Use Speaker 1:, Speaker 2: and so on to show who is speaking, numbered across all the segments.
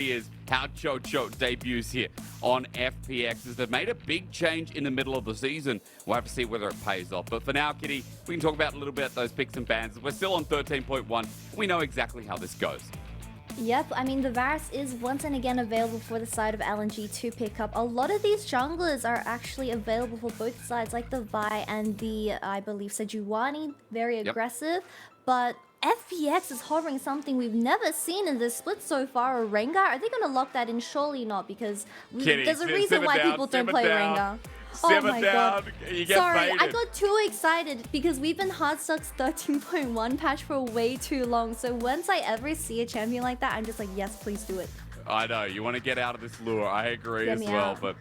Speaker 1: is how Chocho debuts here on FPX as they've made a big change in the middle of the season. We'll have to see whether it pays off. But for now, Kitty, we can talk about a little bit those picks and bans. We're still on 13.1. We know exactly how this goes.
Speaker 2: Yep, I mean, the Varus is once and again available for the side of LNG to pick up. A lot of these junglers are actually available for both sides, like the Vi and the, I believe, Sejuani. Very aggressive. But FPX is hovering something we've never seen in this split so far. A Rengar? Are they going to lock that in? Surely not, because there's a reason why people don't play Rengar. Oh my god. Sorry, I got too excited because we've been Hardstuck's 13.1 patch for way too long. So once I ever see a champion like that, I'm just like, yes, please do it.
Speaker 1: I know, you want to get out of this lure. I agree as well, but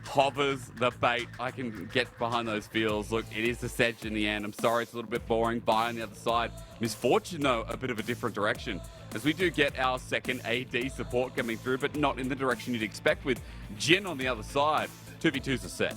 Speaker 1: hovers the bait. I can get behind those feels. Look, it is the Sedge in the end. I'm sorry, it's a little bit boring. Vi on the other side. Misfortune, though, a bit of a different direction. As we do get our second AD support coming through, but not in the direction you'd expect with Jin on the other side. 2v2's a set.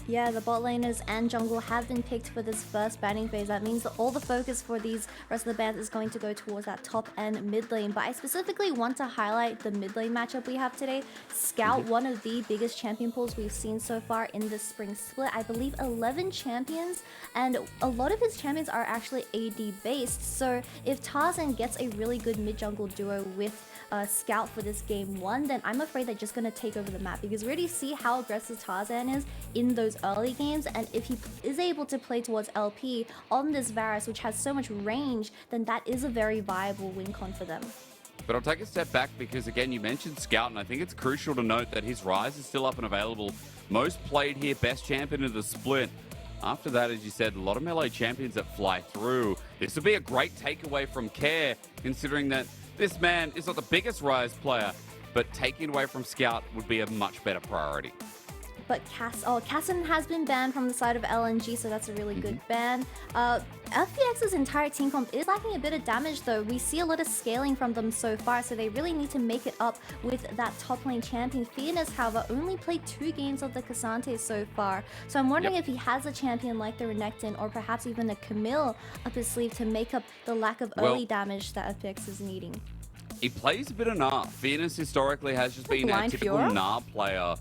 Speaker 2: Yeah, the bot laners and jungle have been picked for this first banning phase. That means that all the focus for these rest of the bans is going to go towards that top and mid lane. But I specifically want to highlight the mid lane matchup we have today. Scout, one of the biggest champion pools we've seen so far in this spring split. I believe 11 champions, and a lot of his champions are actually AD based. So if Tarzan gets a really good mid jungle duo with Scout for this game 1, then I'm afraid they're just going to take over the map, because we already see how aggressive Tarzan is in those early games, and if he is able to play towards LP on this Varus, which has so much range, then that is a very viable win con for them.
Speaker 1: But I'll take a step back because, again, you mentioned Scout, and I think it's crucial to note that his Rise is still up and available. Most played here, best champion of the split. After that, as you said, a lot of melee champions that fly through. This would be a great takeaway from Care, considering that this man is not the biggest Rise player, but taking away from Scout would be a much better priority.
Speaker 2: But Casson has been banned from the side of LNG, so that's a really good ban. FPX's entire team comp is lacking a bit of damage, though. We see a lot of scaling from them so far, so they really need to make it up with that top lane champion. Fearness, however, only played 2 games of the Cassante so far, so I'm wondering if he has a champion like the Renekton or perhaps even a Camille up his sleeve to make up the lack of early damage that FPX is needing.
Speaker 1: He plays a bit of Gnar. Fearness historically has just been a typical Gnar player.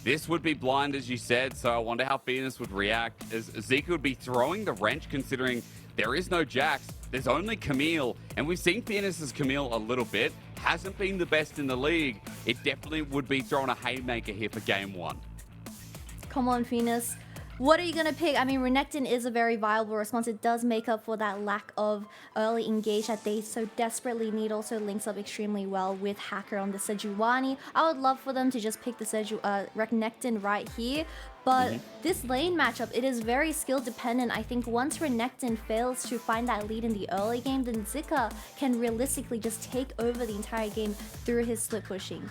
Speaker 1: This would be blind, as you said, so I wonder how Fearness would react, as Zeke would be throwing the wrench considering there is no Jax, there's only Camille, and we've seen Fearness's Camille a little bit. Hasn't been the best in the league. It definitely would be throwing a haymaker here for game 1.
Speaker 2: Come on, Fearness. What are you going to pick? I mean, Renekton is a very viable response. It does make up for that lack of early engage that they so desperately need. Also links up extremely well with Hacker on the Sejuani. I would love for them to just pick the Renekton right here. But this lane matchup, it is very skill dependent. I think once Renekton fails to find that lead in the early game, then Zika can realistically just take over the entire game through his split pushing.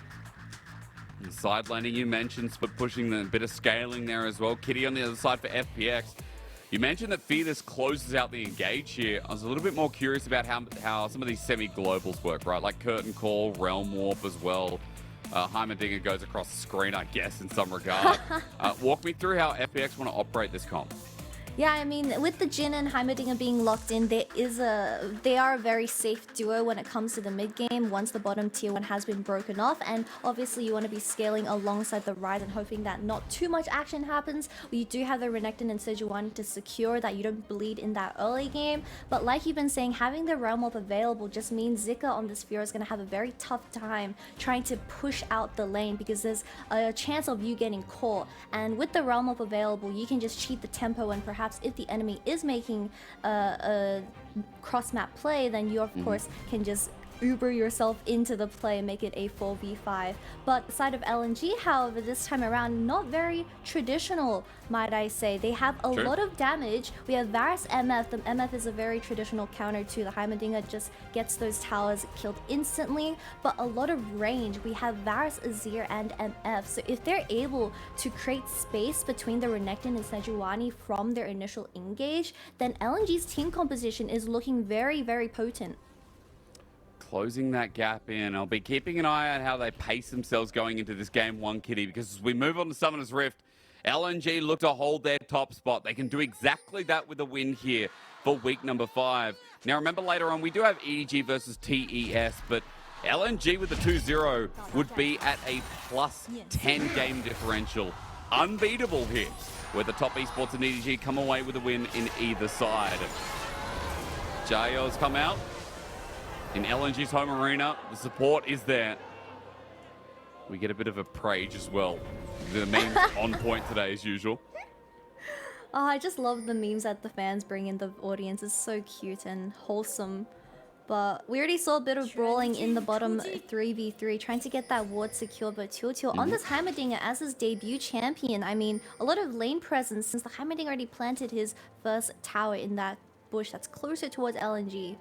Speaker 1: Side laning you mentioned, but pushing a bit of scaling there as well. Kitty on the other side for FPX. You mentioned that Fearness closes out the engage here. I was a little bit more curious about how some of these semi-globals work, right? Like Curtain Call, Realm Warp as well. Heimerdinger goes across the screen, I guess, in some regard. Walk me through how FPX want to operate this comp.
Speaker 2: Yeah, I mean, with the Jin and Heimerdinger being locked in, they are a very safe duo when it comes to the mid game once the bottom tier 1 has been broken off. And obviously you want to be scaling alongside the Rise and hoping that not too much action happens. You do have the Renekton and Sejuani to secure that you don't bleed in that early game. But like you've been saying, having the Realm Warp available just means Zika on this Sphere is going to have a very tough time trying to push out the lane, because there's a chance of you getting caught. And with the Realm Warp available, you can just cheat the tempo, and perhaps if the enemy is making a cross-map play, then you of course can just Uber yourself into the play and make it a 4v5. But the side of LNG, however, this time around, not very traditional, might I say. They have a lot of damage. We have Varus MF. The MF is a very traditional counter to the Heimerdinger, just gets those towers killed instantly. But a lot of range. We have Varus, Azir, and MF. So if they're able to create space between the Renekton and Sejuani from their initial engage, then LNG's team composition is looking very, very potent.
Speaker 1: Closing that gap in. I'll be keeping an eye on how they pace themselves going into this game 1, Kitty, because as we move on to Summoner's Rift, LNG look to hold their top spot. They can do exactly that with a win here for week number 5. Now remember, later on we do have EDG versus TES, but LNG with the 2-0 would be at a plus 10 game differential. Unbeatable here, where the top esports and EDG come away with a win in either side. Jayo's come out in LNG's home arena. The support is there. We get a bit of a praise as well. The memes on point today as usual.
Speaker 2: Oh, I just love the memes that the fans bring in the audience. It's so cute and wholesome. But we already saw a bit of brawling in the bottom 3v3, trying to get that ward secured. But Teal on this Heimerdinger as his debut champion. I mean, a lot of lane presence since the Heimerdinger already planted his first tower in that bush that's closer towards LNG.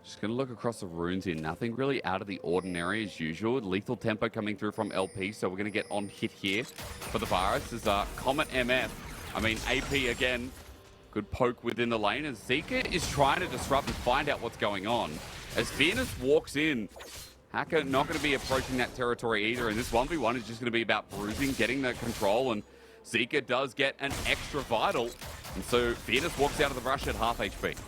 Speaker 1: Just going to look across the runes here. Nothing really out of the ordinary as usual. Lethal tempo coming through from LP, so we're going to get on hit here for the Virus. This is Comet MF. I mean, AP again. Good poke within the lane as Zika is trying to disrupt and find out what's going on. As Fairness walks in, Hacker not going to be approaching that territory either, and this 1v1 is just going to be about bruising, getting the control, and Zika does get an extra vital, and so Fairness walks out of the rush at half HP.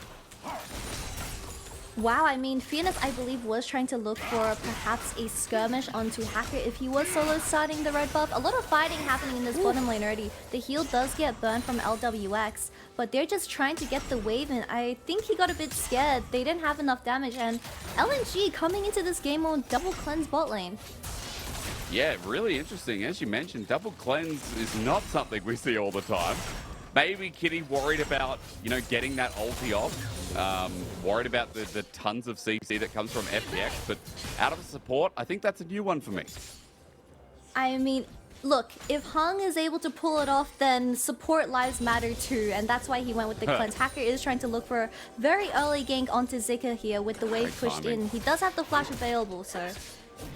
Speaker 2: Wow, I mean, Fairness, I believe, was trying to look for perhaps a skirmish onto Hacker if he was solo starting the red buff. A lot of fighting happening in this bottom lane already. The heal does get burned from LWX, but they're just trying to get the wave in. I think he got a bit scared. They didn't have enough damage, and LNG coming into this game on double cleanse bot lane.
Speaker 1: Yeah, really interesting. As you mentioned, double cleanse is not something we see all the time. Maybe Kitty worried about, you know, getting that ulti off. Worried about the tons of CC that comes from FPX, but out of support, I think that's a new one for me.
Speaker 2: I mean, look, if Hung is able to pull it off, then support lives matter too, and that's why he went with the cleanse. Hacker is trying to look for a very early gank onto Zika here with the wave pushed in. He does have the flash available, so...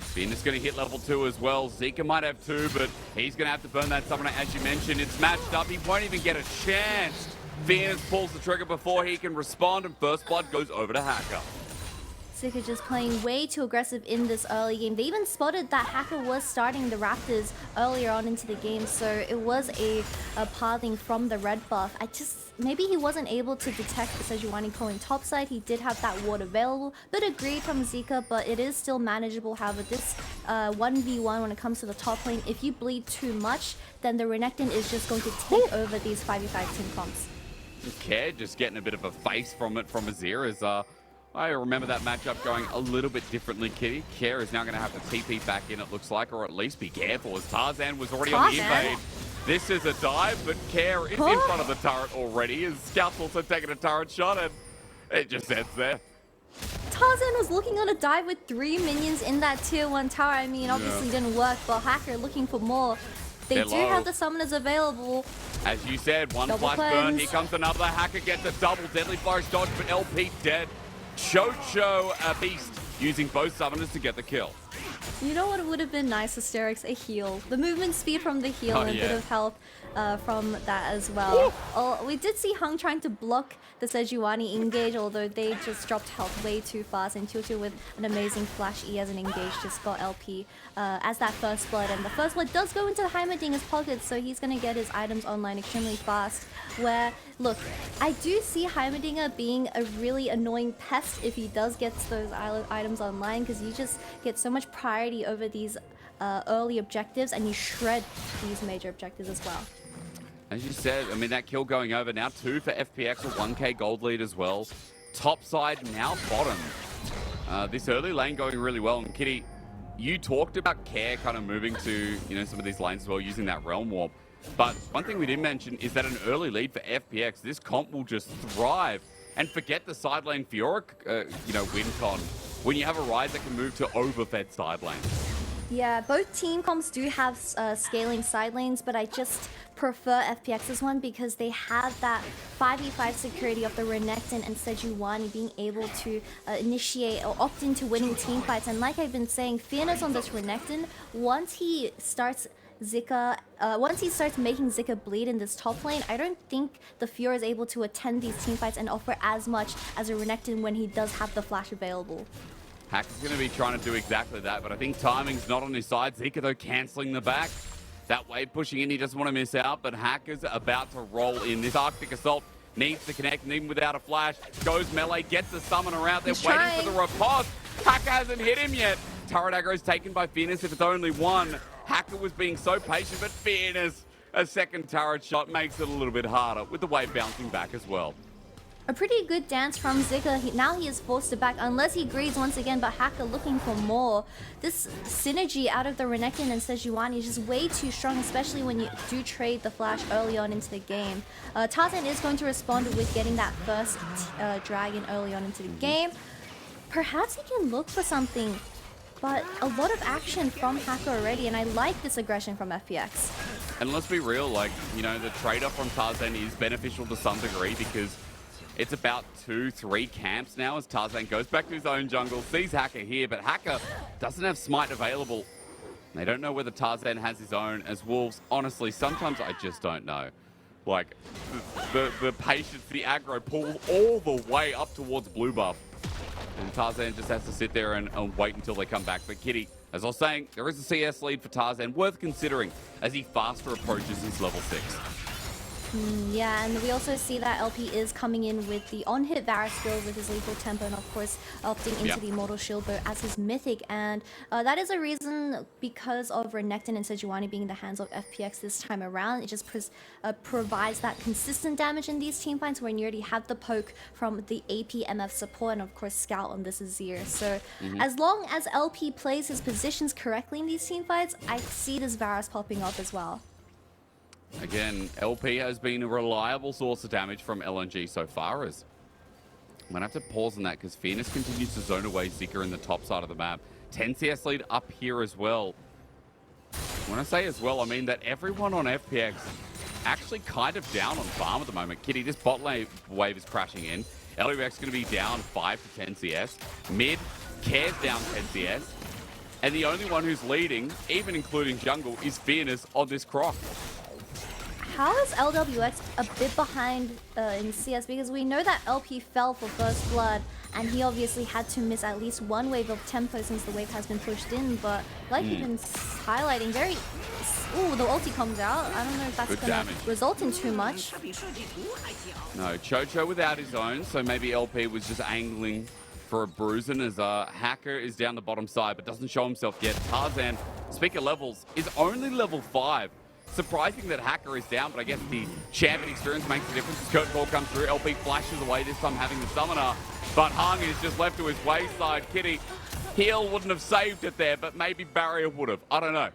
Speaker 1: Finn is going to hit level 2 as well. Zika might have 2, but he's going to have to burn that summoner, as you mentioned. It's matched up. He won't even get a chance. Venus pulls the trigger before he can respond, and first blood goes over to Hacker.
Speaker 2: Zika just playing way too aggressive in this early game. They even spotted that Hacker was starting the Raptors earlier on into the game, so it was a pathing from the red buff. Maybe he wasn't able to detect the Sejuani going topside. He did have that ward available. Bit of greed from Zika, but it is still manageable. However, this 1v1 when it comes to the top lane, if you bleed too much, then the Renekton is just going to take over these 5v5 team comps.
Speaker 1: Care just getting a bit of a face from it from Azir as I remember that matchup going a little bit differently, Kitty. Care is now going to have to TP back in, it looks like, or at least be careful, as Tarzan was already on the invade. This is a dive, but Care is in front of the turret already. His Scout's also taking a turret shot, and it just ends there.
Speaker 2: Tarzan was looking on a dive with 3 minions in that tier 1 tower. I mean, obviously didn't work, but Hacker looking for more. They do have the summoners available.
Speaker 1: As you said, one flash burn, here comes another. Hacker gets a double deadly flourish dodge, but LP dead. Chocho a beast using both summoners to get the kill.
Speaker 2: You know what would have been nice, Asterix? A heal. The movement speed from the heal and a bit of health from that as well. We did see Hung trying to block the Sejuani engage, although they just dropped health way too fast. And Tutu with an amazing flash E as an engage just got LP as that first blood. And the first blood does go into Heimerdinger's pocket, so he's going to get his items online extremely fast. Where, look, I do see Heimerdinger being a really annoying pest if he does get those items online, because you just get so much priority over these early objectives, and you shred these major objectives as well.
Speaker 1: As you said, I mean, that kill going over now, 2 for FPX, a 1k gold lead as well. Top side, now bottom. This early lane going really well. And Kitty, you talked about Care kind of moving to, you know, some of these lanes as well, using that Realm Warp. But one thing we didn't mention is that an early lead for FPX, this comp will just thrive. And forget the side lane Fiora, you know, win con, when you have a Ryze that can move to overfed side lanes.
Speaker 2: Yeah, both team comps do have scaling side lanes, but I just prefer FPX's one because they have that 5v5 security of the Renekton and Sejuani being able to initiate or opt into winning team fights. And like I've been saying, fairness on this Renekton, once he starts making Zika bleed in this top lane, I don't think the Fiora is able to attend these teamfights and offer as much as a Renekton when he does have the flash available.
Speaker 1: Hack is going to be trying to do exactly that, but I think timing's not on his side. Zika, though, cancelling the back. That wave pushing in, he doesn't want to miss out, but Hacker's about to roll in. This Arctic Assault needs to connect, and even without a flash, goes melee, gets the summoner out there, waiting for the riposte. Hacker hasn't hit him yet. Turret aggro is taken by Fearness if it's only one. Hacker was being so patient, but Fearness, a second turret shot makes it a little bit harder with the wave bouncing back as well.
Speaker 2: A pretty good dance from Zika. Now he is forced it back unless he greeds once again, but Hacker looking for more. This synergy out of the Renekton and Sejuani is just way too strong, especially when you do trade the flash early on into the game. Tarzan is going to respond with getting that first dragon early on into the game. Perhaps he can look for something, but a lot of action from Hacker already, and I like this aggression from FPX.
Speaker 1: And let's be real, like, you know, the trade-off from Tarzan is beneficial to some degree because it's about 2-3 camps now as Tarzan goes back to his own jungle, sees Hacker here, but Hacker doesn't have Smite available. They don't know whether Tarzan has his own as Wolves. Honestly, sometimes I just don't know. Like, the patience, the aggro pull all the way up towards blue buff. And Tarzan just has to sit there and wait until they come back. But Kitty, as I was saying, there is a CS lead for Tarzan, worth considering as he faster approaches his level 6.
Speaker 2: Yeah, and we also see that LP is coming in with the on-hit Varus build with his lethal tempo, and of course opting into the Immortal Shield bow as his mythic, and that is a reason because of Renekton and Sejuani being in the hands of FPX this time around. It just provides that consistent damage in these team fights when you already have the poke from the AP MF support and of course Scout on this Azir. So as long as LP plays his positions correctly in these team fights, I see this Varus popping up as well.
Speaker 1: Again, LP has been a reliable source of damage from LNG so far. As I'm going to have to pause on that because Fearness continues to zone away Zika in the top side of the map. 10 CS lead up here as well. When I say as well, I mean that everyone on FPX actually kind of down on farm at the moment. Kitty, this bot lane wave is crashing in. LPX going to be down 5 to 10 CS. Mid, Care's down 10 CS. And the only one who's leading, even including jungle, is Fearness on this Croc.
Speaker 2: How is LWX a bit behind in CS? Because we know that LP fell for First Blood, and he obviously had to miss at least one wave of tempo since the wave has been pushed in. But like you've been highlighting, very... Ooh, the ulti comes out. I don't know if that's going to result in too much.
Speaker 1: No, Chocho without his own, so maybe LP was just angling for a bruising as Hacker is down the bottom side, but doesn't show himself yet. Tarzan, speaker levels, is only level 5. Surprising that Hacker is down, but I guess the champion experience makes a difference. Skirt ball comes through, LP flashes away, this time having the summoner, but Hung is just left to his wayside. Kitty, heal wouldn't have saved it there, but maybe Barrier would have. I don't know.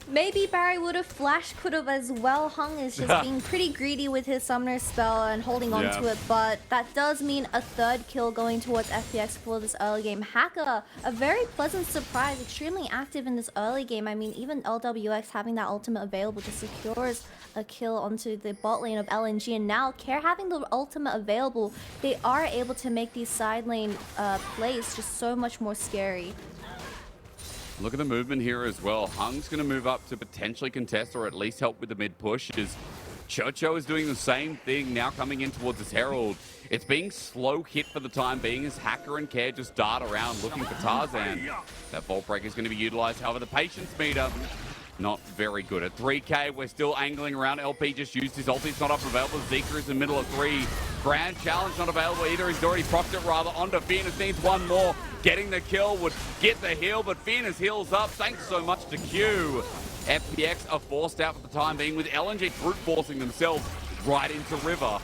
Speaker 2: Maybe Barry would have, Flash could have as well. Hung is just being pretty greedy with his summoner spell and holding on to it, but that does mean a third kill going towards FPX for this early game. Hacker, a very pleasant surprise, extremely active in this early game. I mean, even LWX having that ultimate available just secures a kill onto the bot lane of LNG, and now Care having the ultimate available, they are able to make these side lane plays just so much more scary.
Speaker 1: Look at the movement here as well. Hung's going to move up to potentially contest or at least help with the mid push. As Chocho is doing the same thing, now coming in towards his Herald. It's being slow hit for the time being as Hacker and Care just dart around looking for Tarzan. That Vault Break is going to be utilized. However, the patience meter, not very good. At 3k, we're still angling around. LP just used his ulti. It's not up available. Zika is in the middle of 3. Grand Challenge not available either. He's already procced it rather. Onto Fearness, needs one more. Getting the kill would get the heal, but Fearness heals up. Thanks so much to Q. FPX are forced out for the time being with LNG brute forcing themselves right into River.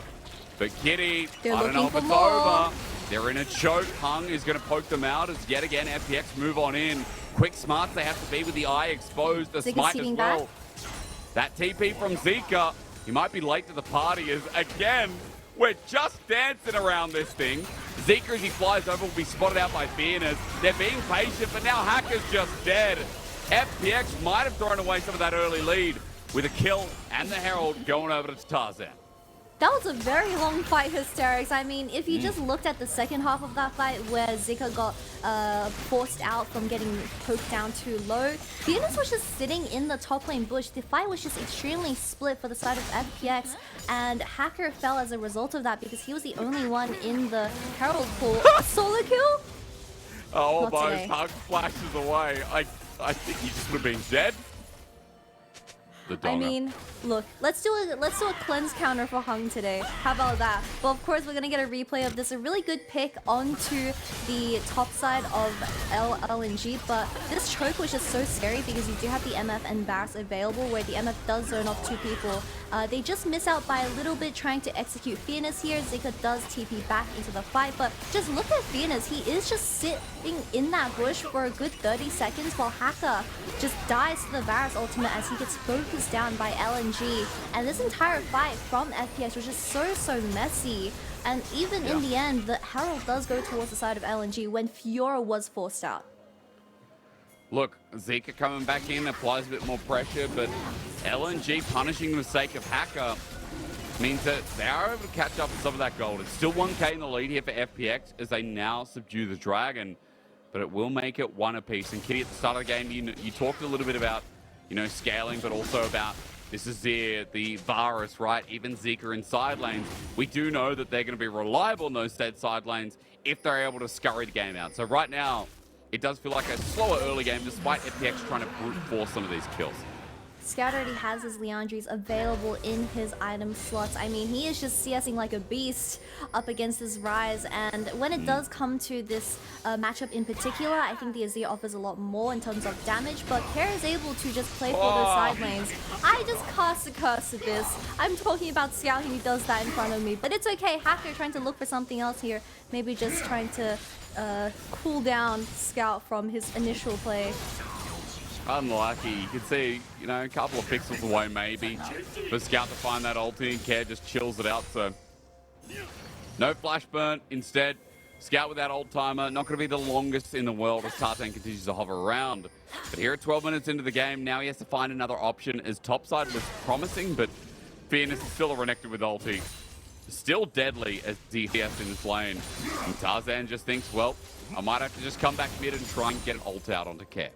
Speaker 1: But Kitty, I don't know if it's over. They're in a choke. Hung is going to poke them out as yet again FPX move on in. Quick smarts they have to be with the eye exposed. The smite as well. That TP from Zika. He might be late to the party as again, we're just dancing around this thing. Zika, as he flies over, will be spotted out by Fearness. They're being patient, but now Hacker's just dead. FPX might have thrown away some of that early lead with a kill and the Herald going over to Tarzan.
Speaker 2: That was a very long fight, Hysterics. I mean, if you just looked at the second half of that fight where Zika got forced out from getting poked down too low, Fearness was just sitting in the top lane bush. The fight was just extremely split for the side of FPX, and Hacker fell as a result of that because he was the only one in the Herald pool. Solo kill?
Speaker 1: Almost. Hug flashes away. I think he just would have been dead. the
Speaker 2: I
Speaker 1: donger.
Speaker 2: mean, look, let's do a cleanse counter for Hung today. How about that? Well, of course, we're gonna get a replay of this. A really good pick onto the top side of LNG, but this choke was just so scary because you do have the MF and Bass available, where the MF does zone off 2 people. They just miss out by a little bit trying to execute Fearness here. Zika does TP back into the fight, but just look at Fearness. He is just sitting in that bush for a good 30 seconds while Hacker just dies to the Varus ultimate as he gets focused down by LNG. And this entire fight from FPX was just so messy. And even in the end, the Herald does go towards the side of LNG when Fiora was forced out.
Speaker 1: Look, Zika coming back in applies a bit more pressure, but LNG punishing the mistake of Hacker means that they are able to catch up with some of that gold. It's still 1k in the lead here for FPX as they now subdue the Dragon, but it will make it 1 apiece. And Kitty, at the start of the game, you talked a little bit about, scaling, but also about this is the Varus, right? Even Zika in side lanes. We do know that they're going to be reliable in those said side lanes if they're able to scurry the game out. So right now, it does feel like a slower early game despite FPX trying to brute force some of these kills.
Speaker 2: Scout already has his Leandries available in his item slots. I mean, he is just CSing like a beast up against his Ryze, and when it does come to this matchup in particular, I think the Azir offers a lot more in terms of damage, but Care is able to just play for those side lanes. I just cast a curse at this. I'm talking about Scout and he does that in front of me, but it's okay. Hacker trying to look for something else here, maybe just trying to cool down Scout from his initial play.
Speaker 1: Unlucky. You can see, a couple of pixels away maybe for Scout to find that ulti, and Care just chills it out. So no flash burn. Instead, Scout with that old timer, not going to be the longest in the world as Tarzan continues to hover around. But here at 12 minutes into the game, now he has to find another option as topside was promising, but Fearness is still a Renekton with ulti. Still deadly as DPS in this lane. And Tarzan just thinks, well, I might have to just come back mid and try and get an ult out onto Care.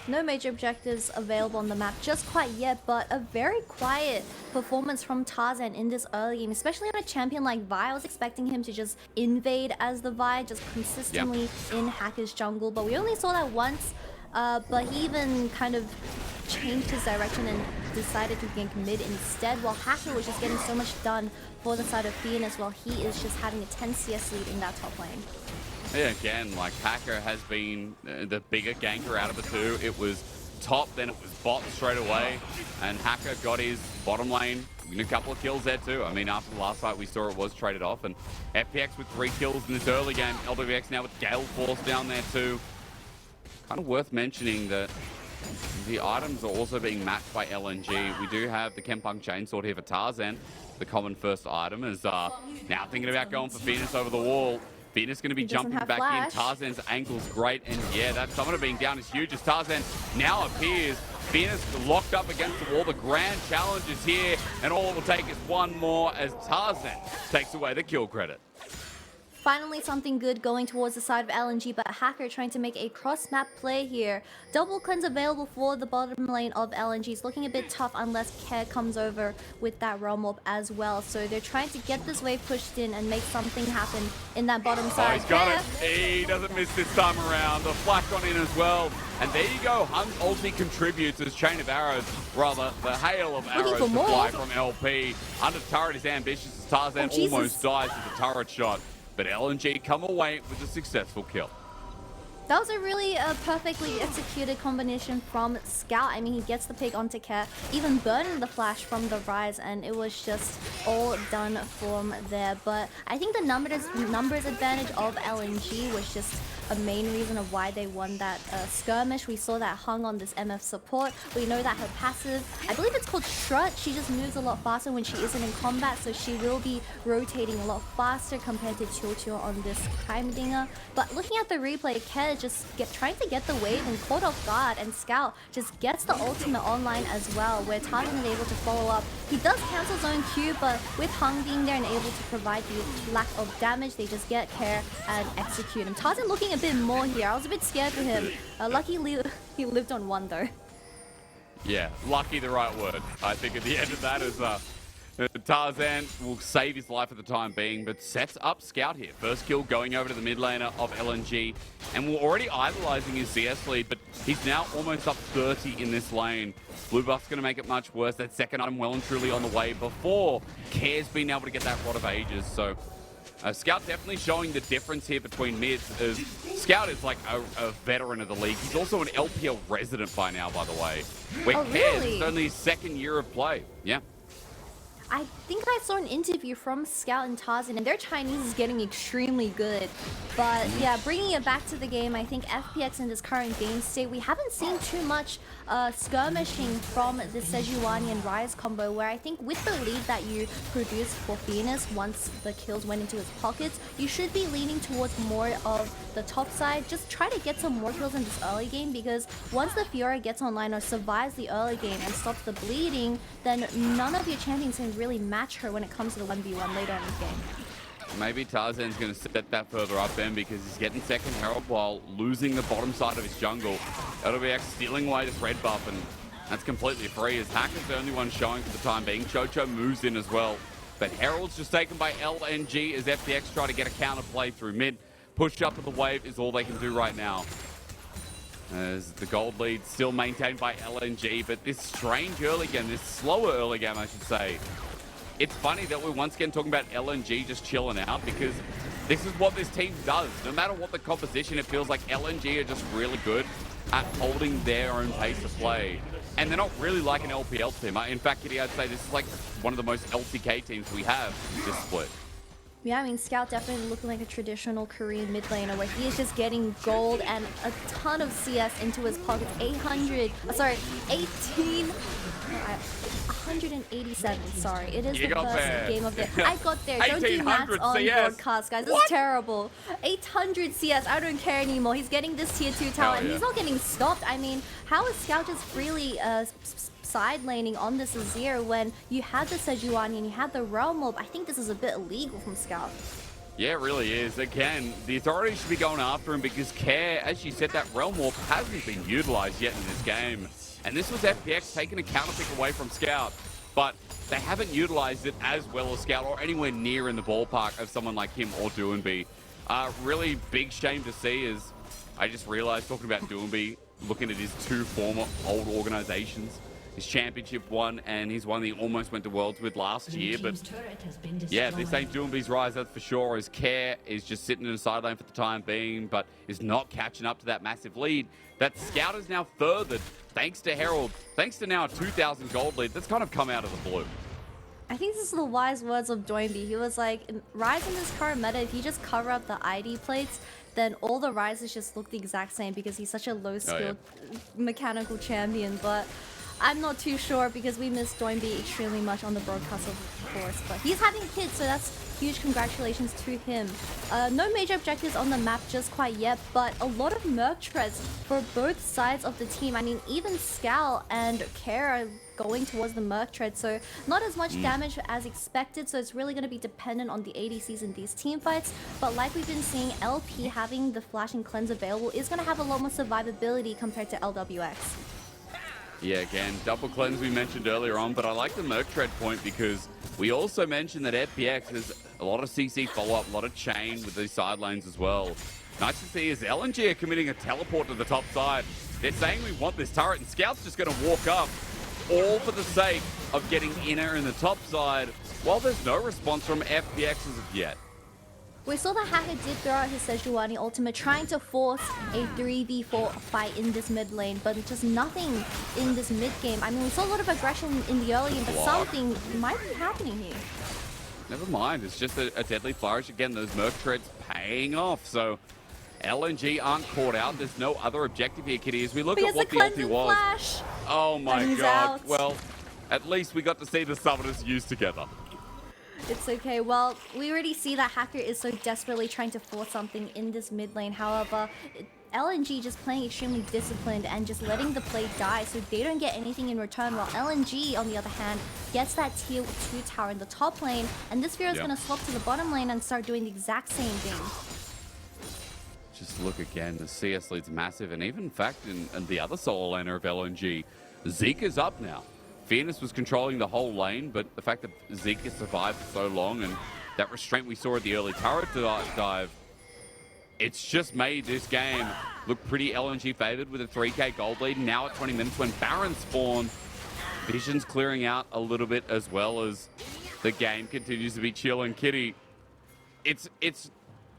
Speaker 2: No major objectives available on the map just quite yet, but a very quiet performance from Tarzan in this early game, especially on a champion like Vi. I was expecting him to just invade as the Vi, just consistently in Hacker's jungle, but we only saw that once. But he even kind of changed his direction and decided to gank mid instead, while Hacker was just getting so much done for the side of Fearness, while he is just having a 10 CS lead in that top lane.
Speaker 1: Yeah, again, like Hacker has been the bigger ganker out of the two. It was top, then it was bot straight away, and Hacker got his bottom lane. A couple of kills there too. I mean, after the last fight we saw it was traded off, and FPX with 3 kills in this early game. LWX now with Gale Force down there too. Kind of worth mentioning that the items are also being matched by LNG. We do have the Kempung Chainsword here for Tarzan. The common first item is now thinking about going for Fearness over the wall. Fearness going to be jumping back in. Tarzan's ankle's great, and yeah, that summoner being down is huge as Tarzan now appears. Fearness locked up against the wall. The grand challenge is here, and all it will take is one more as Tarzan takes away the kill credit.
Speaker 2: Finally, something good going towards the side of LNG, but Hacker trying to make a cross-map play here. Double cleanse available for the bottom lane of LNG. It's looking a bit tough unless Care comes over with that realm orb as well. So they're trying to get this wave pushed in and make something happen in that bottom side.
Speaker 1: Oh, he's got it. He doesn't miss this time around. The flash on in as well. And there you go. Hung's ulti contributes as chain of arrows, rather the hail of arrows to fly from LP. Under turret is ambitious as Tarzan almost dies with a turret shot. But LNG come away with a successful kill.
Speaker 2: That was a really perfectly executed combination from Scout. I mean, he gets the pick onto Care, even burning the flash from the Ryze, and it was just all done from there. But I think the numbers advantage of LNG was just a main reason of why they won that skirmish. We saw that Hung on this MF support. We know that her passive, I believe it's called Strut, she just moves a lot faster when she isn't in combat, so she will be rotating a lot faster compared to Chio on this Heimerdinger. But looking at the replay, Care just trying to get the wave and caught off guard, and Scout just gets the ultimate online as well, where Tarzan is able to follow up. He does cancel zone Q, but with Hung being there and able to provide the lack of damage, they just get Care and execute him. Tarzan looking a bit more here. I was a bit scared for him. Luckily, he lived on one though.
Speaker 1: Yeah, lucky the right word. I think at the end of that is Tarzan will save his life for the time being, but sets up Scout here. First kill going over to the mid laner of LNG, and we're already idolizing his CS lead, but he's now almost up 30 in this lane. Blue buff's going to make it much worse. That second item well and truly on the way before Care's been able to get that Rod of Ages. So Scout definitely showing the difference here between mids, as Scout is like a veteran of the league. He's also an LPL resident by now, by the way. Where Care's is only his second year of play. Yeah.
Speaker 2: I think I saw an interview from Scout and Tarzan, and their Chinese is getting extremely good. But yeah, bringing it back to the game, I think FPX in this current game state, we haven't seen too much skirmishing from the Sejuani and Ryze combo, where I think with the lead that you produced for Venus, once the kills went into his pockets, you should be leaning towards more of the top side. Just try to get some more kills in this early game, because once the Fiora gets online or survives the early game and stops the bleeding, then none of your champions can really match her when it comes to the 1v1 later in the game.
Speaker 1: Maybe Tarzan's going to set that further up then, because he's getting second Herald while losing the bottom side of his jungle. LPX stealing away this red buff, and that's completely free, as Hacker's the only one showing for the time being. Chocho moves in as well, but Herald's just taken by LNG as FPX try to get a counter play through mid. Push up to the wave is all they can do right now, as the gold lead still maintained by LNG, but this strange early game, this slower early game I should say. It's funny that we're once again talking about LNG just chilling out, because this is what this team does. No matter what the composition, it feels like LNG are just really good at holding their own pace of play. And they're not really like an LPL team. In fact, Kitty, I'd say this is like one of the most LTK teams we have this split.
Speaker 2: Yeah, I mean, Scout definitely looking like a traditional Korean mid laner, where he is just getting gold and a ton of CS into his pockets. 187, sorry. It is the first game of the... I got there. Don't do maths on broadcast, guys. This is terrible. 800 CS. I don't care anymore. He's getting this tier 2 tower, and he's not getting stopped. I mean, how is Scout just freely side laning on this Azir when you had the Sejuani and you had the Realm Orb? I think this is a bit illegal from Scout.
Speaker 1: Yeah, it really is. Again, the authorities should be going after him, because Care, as you said, that Realm Orb hasn't been utilized yet in this game. And this was FPX taking a counter pick away from Scout, but they haven't utilized it as well as Scout, or anywhere near in the ballpark of someone like him or Doomby. Really big shame to see, is I just realized, talking about Doomby, looking at his two former old organizations, his championship one, and he's one that he almost went to Worlds with last year. But yeah, this ain't Doomby's rise, that's for sure, as Care is just sitting in the sideline for the time being, but is not catching up to that massive lead. That Scout is now furthered, thanks to Herald, thanks to now a 2,000 gold lead that's kind of come out of the blue.
Speaker 2: I think this is the wise words of Doinby. He was like, Ryze in this current meta, if you just cover up the ID plates, then all the Ryzes just look the exact same, because he's such a low-skilled mechanical champion. But I'm not too sure, because we missed Doinby extremely much on the broadcast, of course. But he's having kids, so that's huge congratulations to him. No major objectives on the map just quite yet, but a lot of Merc treads for both sides of the team. I mean, even Scout and Care are going towards the Merc tread, so not as much damage as expected, so it's really going to be dependent on the ADCs in these team fights. But like we've been seeing, LP having the Flash and Cleanse available is going to have a lot more survivability compared to LWX.
Speaker 1: Yeah, again, double cleanse we mentioned earlier on, but I like the Merc Tread point, because we also mentioned that FPX has a lot of CC follow-up, a lot of chain with these side lanes as well. Nice to see as LNG are committing a teleport to the top side. They're saying we want this turret, and Scout's just going to walk up, all for the sake of getting inner in the top side, while there's no response from FPX as of yet.
Speaker 2: We saw that Hacker did throw out his Sejuani ultimate, trying to force a 3v4 fight in this mid lane, but just nothing in this mid game. I mean, we saw a lot of aggression in the early game, but something might be happening here.
Speaker 1: Never mind, it's just a deadly flourish. Again, those Merc Treads paying off, so LNG aren't caught out. There's no other objective here, Kitty, as we look at what the ulti was.
Speaker 2: Flash.
Speaker 1: Oh my god,
Speaker 2: out.
Speaker 1: Well, at least we got to see the summoners used together.
Speaker 2: It's okay. Well, we already see that Hacker is so desperately trying to force something in this mid lane. However, LNG just playing extremely disciplined and just letting the play die, so they don't get anything in return, while LNG, on the other hand, gets that tier 2 tower in the top lane, and this Fiora is going to swap to the bottom lane and start doing the exact same thing.
Speaker 1: Just look again, the CS lead's massive, and even in fact, in the other solo laner of LNG, Zeke is up now. Fairness was controlling the whole lane, but the fact that Zika survived for so long and that restraint we saw at the early turret dive, it's just made this game look pretty LNG favored with a 3k gold lead. Now at 20 minutes when Baron spawned, Vision's clearing out a little bit as well as the game continues to be chill. And Kitty, it's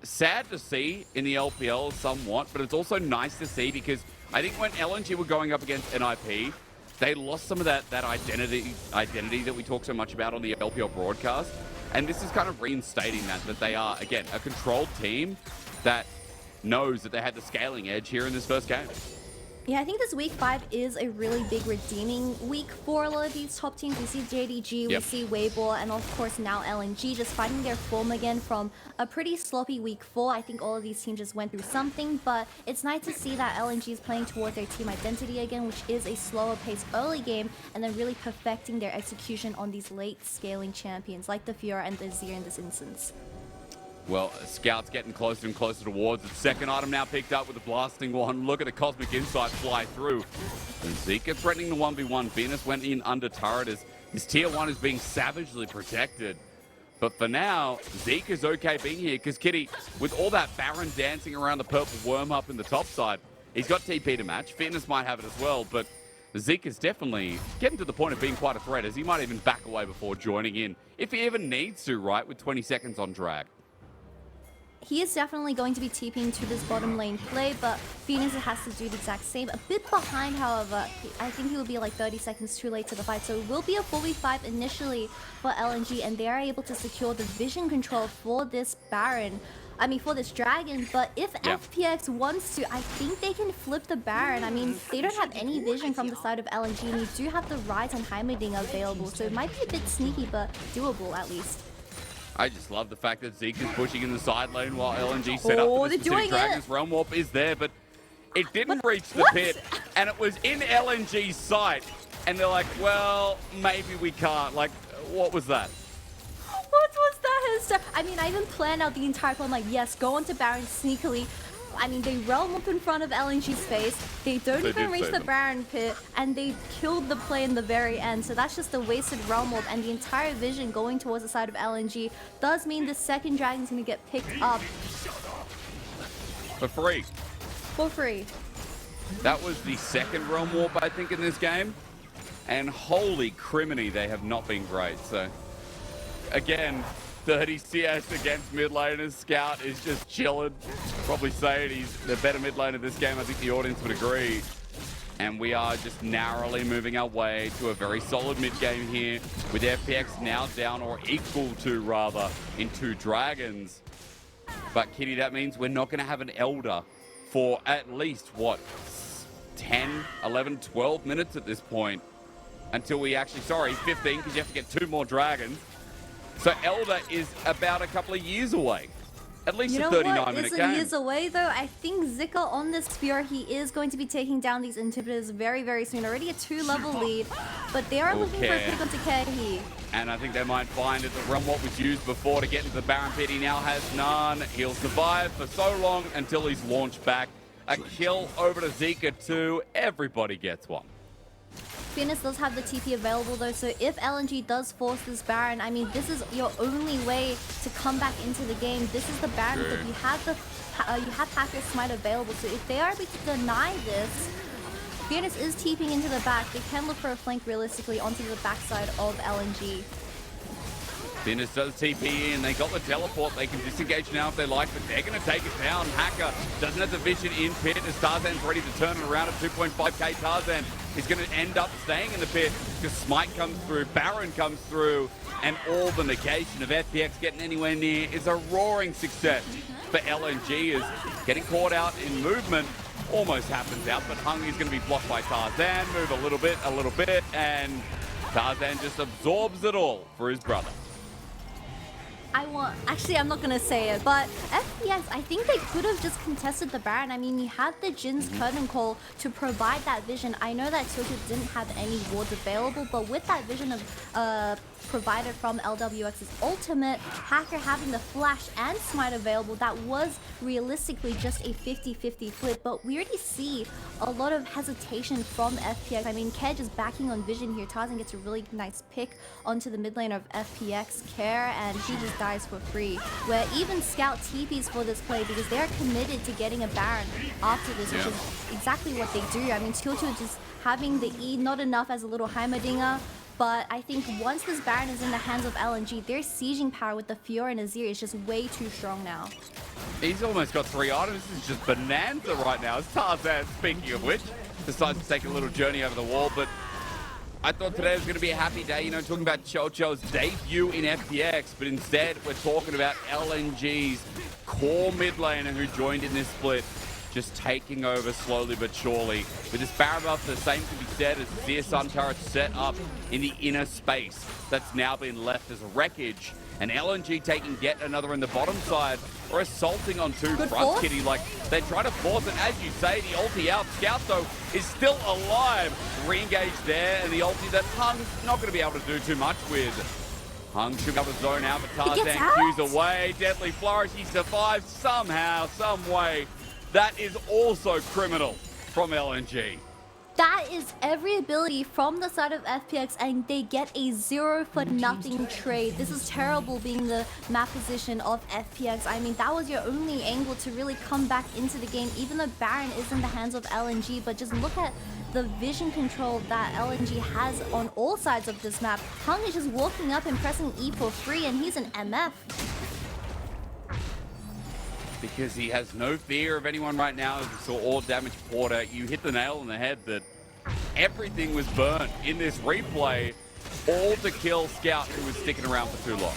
Speaker 1: sad to see in the LPL somewhat, but it's also nice to see because I think when LNG were going up against NIP, they lost some of that identity that we talk so much about on the LPL broadcast. And this is kind of reinstating that they are, again, a controlled team that knows that they had the scaling edge here in this first game.
Speaker 2: Yeah, I think this week 5 is a really big redeeming week for a lot of these top teams. We see JDG, we see Weibo, and of course now LNG just finding their form again from a pretty sloppy week 4. I think all of these teams just went through something, but it's nice to see that LNG is playing toward their team identity again, which is a slower paced early game, and then really perfecting their execution on these late scaling champions like the Fiora and the Azir in this instance.
Speaker 1: Well, Scout's getting closer and closer towards it. Second item now picked up with the blasting one. Look at the Cosmic Insight fly through. And Zika threatening the 1v1. Venus went in under turret as his tier 1 is being savagely protected. But for now, Zika's okay being here because Kitty, with all that Baron dancing around the purple worm up in the top side, he's got TP to match. Fitness might have it as well, but Zika's definitely getting to the point of being quite a threat as he might even back away before joining in. If he even needs to, right, with 20 seconds on drag.
Speaker 2: He is definitely going to be TPing to this bottom lane play, but Phoenix has to do the exact same. A bit behind, however. I think he will be like 30 seconds too late to the fight. So it will be a 4v5 initially for LNG, and they are able to secure the vision control for this Baron. I mean, for this Dragon, but if FPX wants to, I think they can flip the Baron. I mean, they don't have any vision from the side of LNG, and you do have the Rise and Heimerdinger available, so it might be a bit sneaky, but doable at least.
Speaker 1: I just love the fact that Zeke is pushing in the side lane while LNG set up for this specific Dragon's Realm Warp is there, but it didn't reach the pit, and it was in LNG's sight, and they're like, well, maybe we can't. Like, what was that?
Speaker 2: What was that? I mean, I even planned out the entire plan, like, yes, go onto Baron sneakily. I mean, they realm up in front of LNG's face. They don't even reach the Baron pit, and they killed the play in the very end. So that's just a wasted realm warp, and the entire vision going towards the side of LNG does mean the second Dragon's gonna get picked up.
Speaker 1: For free.
Speaker 2: For free.
Speaker 1: That was the second realm warp, I think, in this game. And holy criminy, they have not been great. So, again, 30 CS against mid laners. Scout is just chilling. Probably saying he's the better mid laner this game. I think the audience would agree. And we are just narrowly moving our way to a very solid mid game here, with FPX now down, or equal to rather, in 2 Dragons. But Kitty, that means we're not going to have an Elder for at least, what, 10, 11, 12 minutes at this point. Until we actually, 15, because you have to get 2 more Dragons. So Elder is about a couple of years away. At least a 39-minute game.
Speaker 2: Years away, though. I think Zika on this Sphere, he is going to be taking down these inhibitors very, very soon. Already a 2-level lead, but they are looking for a pick onto Kehi.
Speaker 1: And I think they might find that the Realm Warp was used before to get into the Baron pit. He now has none. He'll survive for so long until he's launched back. A kill over to Zika too. Everybody gets one.
Speaker 2: Venus does have the TP available though, so if LNG does force this Baron, I mean, this is your only way to come back into the game. This is the Baron, but you have Packer Smite available, so if they are able to deny this, Venus is TPing into the back. They can look for a flank realistically onto the backside of LNG.
Speaker 1: Venus does TP in. They got the teleport. They can disengage now if they like, but they're going to take it down. Hacker doesn't have the vision in pit as Tarzan's ready to turn it around at 2.5k. Tarzan is going to end up staying in the pit because Smite comes through, Baron comes through, and all the negation of FPX getting anywhere near is a roaring success for LNG. Is getting caught out in movement. Almost happens out, but Hung is going to be blocked by Tarzan. Move a little bit, and Tarzan just absorbs it all for his brother.
Speaker 2: Actually, I'm not gonna say it, but FPX, I think they could have just contested the Baron. I mean, you had the Jin's Curtain Call to provide that vision. I know that Suzhou didn't have any wards available, but with that vision of provided from LWX's ultimate, Hacker having the flash and smite available, that was realistically just a 50-50 flip, but we already see a lot of hesitation from FPX. I mean, Kedge is backing on vision here. Tarzan gets a really nice pick onto the mid lane of FPX Care, and he just dies for free. Where even Scout TPs for this play because they're committed to getting a Baron after this, which is exactly what they do. I mean, Suzhou just having the E, not enough as a little Heimerdinger. But I think once this Baron is in the hands of LNG, their sieging power with the Fiora and Azir is just way too strong now.
Speaker 1: He's almost got 3 items. This is just bonanza right now. As Tarzan, speaking of which, decides to take a little journey over the wall. But I thought today was going to be a happy day, you know, talking about Chocho's debut in FPX. But instead, we're talking about LNG's core mid laner who joined in this split, just taking over slowly but surely. With this Baron buff, the same can be said as Azir Sun turret set up in the inner space that's now been left as wreckage. And LNG taking yet another in the bottom side, or assaulting on 2 fronts, Kitty. Like, they're trying to force it. As you say, the ulti out. Scout, though, is still alive. Re-engage there, and the ulti that Hung's not going to be able to do too much with. Hung should be able to zone out, but Tarzan cues away. Deadly Flourish, he survives somehow, some way. That is also criminal from LNG.
Speaker 2: That is every ability from the side of FPX, and they get a 0-for-nothing trade. This is terrible being the map position of FPX. I mean, that was your only angle to really come back into the game. Even though Baron is in the hands of LNG, but just look at the vision control that LNG has on all sides of this map. Hung is just walking up and pressing E for free, and he's an MF.
Speaker 1: Because he has no fear of anyone right now. As you saw all damage Porter, you hit the nail on the head that everything was burnt in this replay, all to kill Scout, who was sticking around for too long.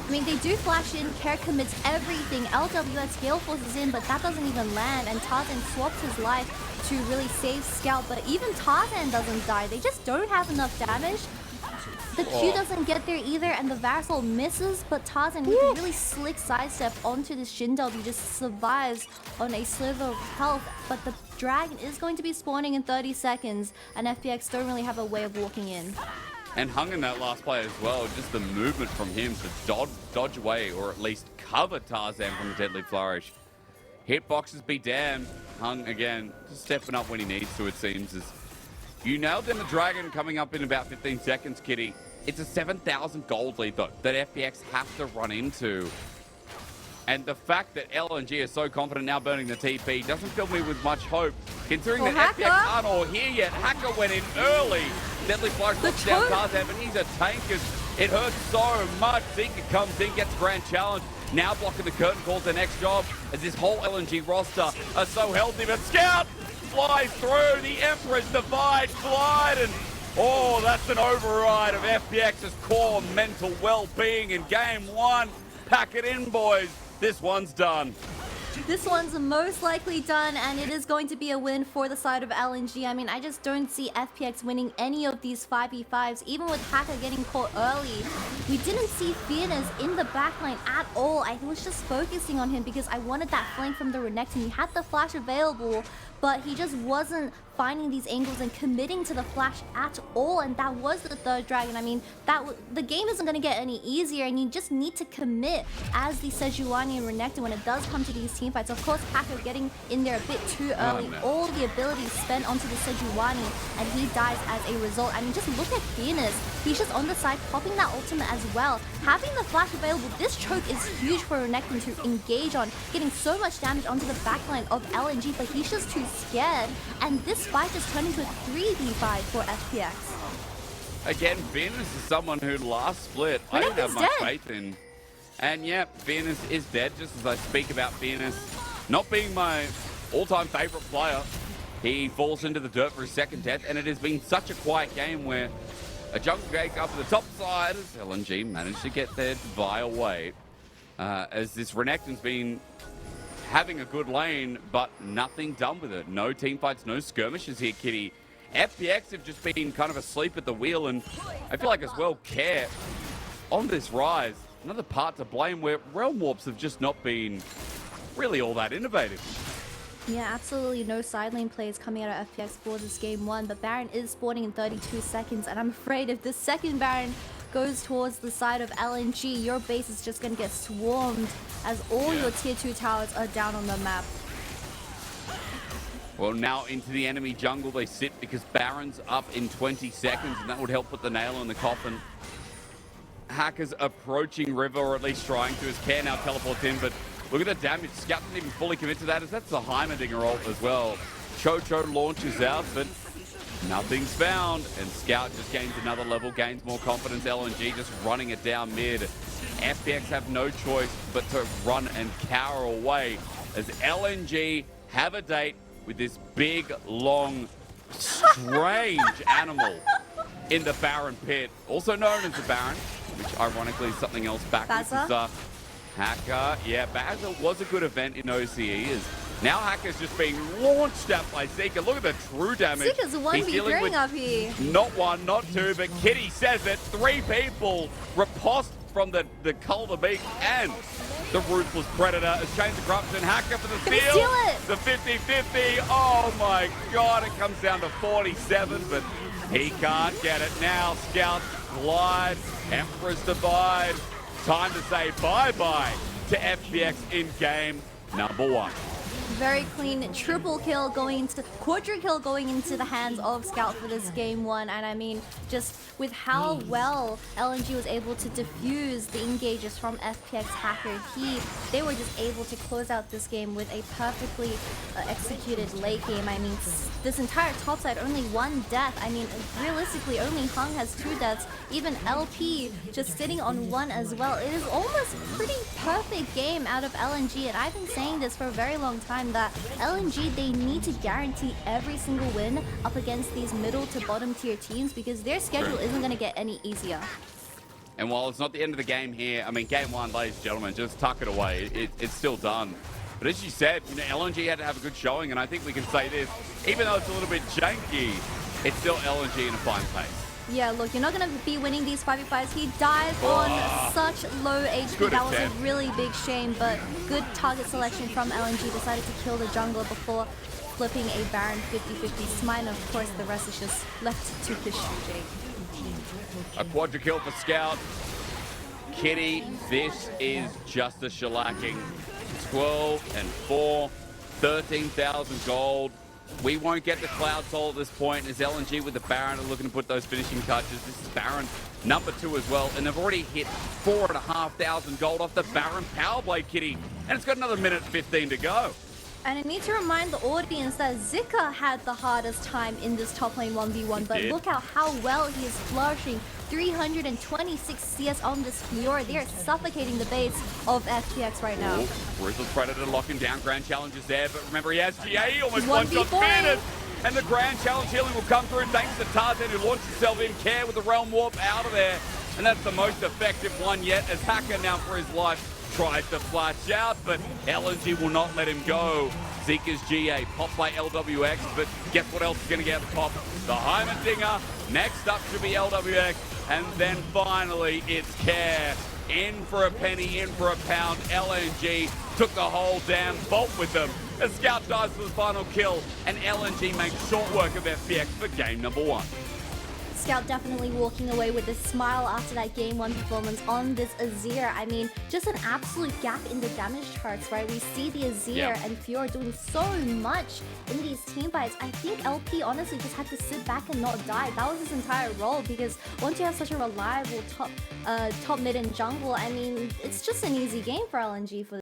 Speaker 2: I mean, they do flash in, Care commits everything, LWX Gale forces in, but that doesn't even land, and Tarzan swaps his life to really save Scout, but even Tarzan doesn't die. They just don't have enough damage. The Q doesn't get there either, and the Varsol misses, but Tarzan with a really slick sidestep onto this Shin W just survives on a sliver of health, but the Dragon is going to be spawning in 30 seconds, and FPX don't really have a way of walking in.
Speaker 1: And Hung in that last play as well, just the movement from him to dodge away, or at least cover Tarzan from the Deadly Flourish. Hitboxes be damned. Hung, again, just stepping up when he needs to, it seems. You nailed in the Dragon coming up in about 15 seconds, Kitty. It's a 7,000 gold lead, though, that FPX have to run into. And the fact that LNG is so confident now burning the TP doesn't fill me with much hope, considering that FPX aren't all here yet. Hacker went in early. Deadly Flourish knocks down Tarzan, but he's a tank. It hurts so much. Zika comes in, gets Grand Challenge. Now blocking the curtain calls the next job, as this whole LNG roster are so healthy. But Scout flies through the Emperor's Divide glide, and oh, that's an override of FPX's core mental well-being in Game 1. Pack it in, boys. This one's done.
Speaker 2: This one's most likely done, and it is going to be a win for the side of LNG. I mean, I just don't see FPX winning any of these 5v5s, even with Hacker getting caught early. We didn't see Fearness in the backline at all. I was just focusing on him because I wanted that flank from the Renekton. He had the flash available, but he just wasn't finding these angles and committing to the flash at all, and that was the third Dragon. I mean, the game isn't going to get any easier, and you just need to commit as the Sejuani and Renekton when it does come to these teamfights. Of course, Hacker getting in there a bit too early. All the abilities spent onto the Sejuani, and he dies as a result. I mean, just look at Fearness. He's just on the side, popping that ultimate as well. Having the flash available, this choke is huge for Renekton to engage on, getting so much damage onto the backline of LNG, but he's just too scared, and this fight just turned into a 3v5 for FPX.
Speaker 1: Again, Fearness is someone who last split I didn't have much faith in. And yeah, Fearness is dead, just as I speak about Fearness not being my all-time favorite player. He falls into the dirt for his second death, and it has been such a quiet game where a jungle gate up to the top side as LNG managed to get their Vi away. As this Renekton's been having a good lane, but nothing done with it. No team fights, no skirmishes here, Kitty. FPX have just been kind of asleep at the wheel, and I feel like as well Care on this rise. another part to blame where Realm Warps have just not been really all that innovative.
Speaker 2: Yeah, absolutely no side lane plays coming out of FPX for this game one, but Baron is spawning in 32 seconds, and I'm afraid if the second Baron goes towards the side of LNG, your base is just going to get swarmed as all your tier 2 towers are down on the map.
Speaker 1: Well, now into the enemy jungle they sit because Baron's up in 20 seconds, and that would help put the nail in the coffin. Hackers approaching River, or at least trying to, as Care now teleports in, but look at the damage. Scout didn't even fully commit to that, as that's the Heimerdinger ult as well. Chocho launches out, but nothing's found, and Scout just gains another level, gains more confidence. LNG just running it down mid. FPX have no choice but to run and cower away, as LNG have a date with this big, long, strange animal in the Baron pit, also known as the Baron, which ironically is something else back. This is Hacker. Yeah, Bazza was a good event in OCE. Is now Hacker's just being launched at by Zika. Look at the true damage.
Speaker 2: Zika's 1v3 up here.
Speaker 1: Not one, not two, but Kitty says it. 3 people riposte from the Culver Beak and the Ruthless Predator as Chains of Corruption. Hacker for the steal. The 50-50. Oh my god, it comes down to 47, but he can't get it now. Scouts glide, Emperor's Divide. Time to say bye-bye to FPX in game number 1.
Speaker 2: Very clean triple kill going into quadra kill going into the hands of Scout for this game one, and I mean, just with how well LNG was able to defuse the engages from FPX Hacker, they were just able to close out this game with a perfectly executed late game. I mean, this entire top side only 1 death. I mean, realistically, only Hung has 2 deaths. Even LP just sitting on 1 as well. It is almost a pretty perfect game out of LNG, and I've been saying this for a very long time that LNG, they need to guarantee every single win up against these middle to bottom tier teams because their schedule isn't going to get any easier.
Speaker 1: And while it's not the end of the game here, I mean, game 1, ladies and gentlemen, just tuck it away. It's still done. But as you said, you know, LNG had to have a good showing, and I think we can say this, even though it's a little bit janky, it's still LNG in a fine place.
Speaker 2: Yeah, look, you're not going to be winning these 5v5s. He died on such low HP. That was a really big shame, but good target selection from LNG. Decided to kill the jungler before flipping a Baron 50-50 smite. And of course, the rest is just left to history, Jake.
Speaker 1: A quadra kill for Scout. Kitty, this is just a shellacking. 12 and 4, 13,000 gold. We won't get the Cloud Soul at this point, as LNG with the Baron are looking to put those finishing touches. This is Baron number 2 as well, and they've already hit 4,500 gold off the Baron Powerblade Kitty, and it's got another minute 15 to go.
Speaker 2: And I need to remind the audience that Zika had the hardest time in this top lane 1v1, but look at how well he is flourishing. 326 CS on this Fiora. They are suffocating the base of FPX right now.
Speaker 1: Ruthless Predator locking down Grand Challenges there, but remember he has GA, he almost one-shot speared, and the Grand Challenge healing will come through thanks to Tarzan, who launched himself in. Care with the Realm Warp out of there, and that's the most effective one yet, as Hacker now for his life tries to flash out, but LNG will not let him go. Zika's GA popped by LWX, but guess what else is going to get the pop? The Heimerdinger. Next up should be LWX, and then finally it's Care. In for a penny, in for a pound. LNG took the whole damn vault with them. A Scout dies for the final kill, and LNG makes short work of FPX for game number 1.
Speaker 2: Scout definitely walking away with a smile after that game 1 performance on this Azir. I mean, just an absolute gap in the damage charts, right? We see the Azir and Fiora doing so much in these team fights. I think LP honestly just had to sit back and not die. That was his entire role, because once you have such a reliable top mid and jungle, I mean, it's just an easy game for LNG for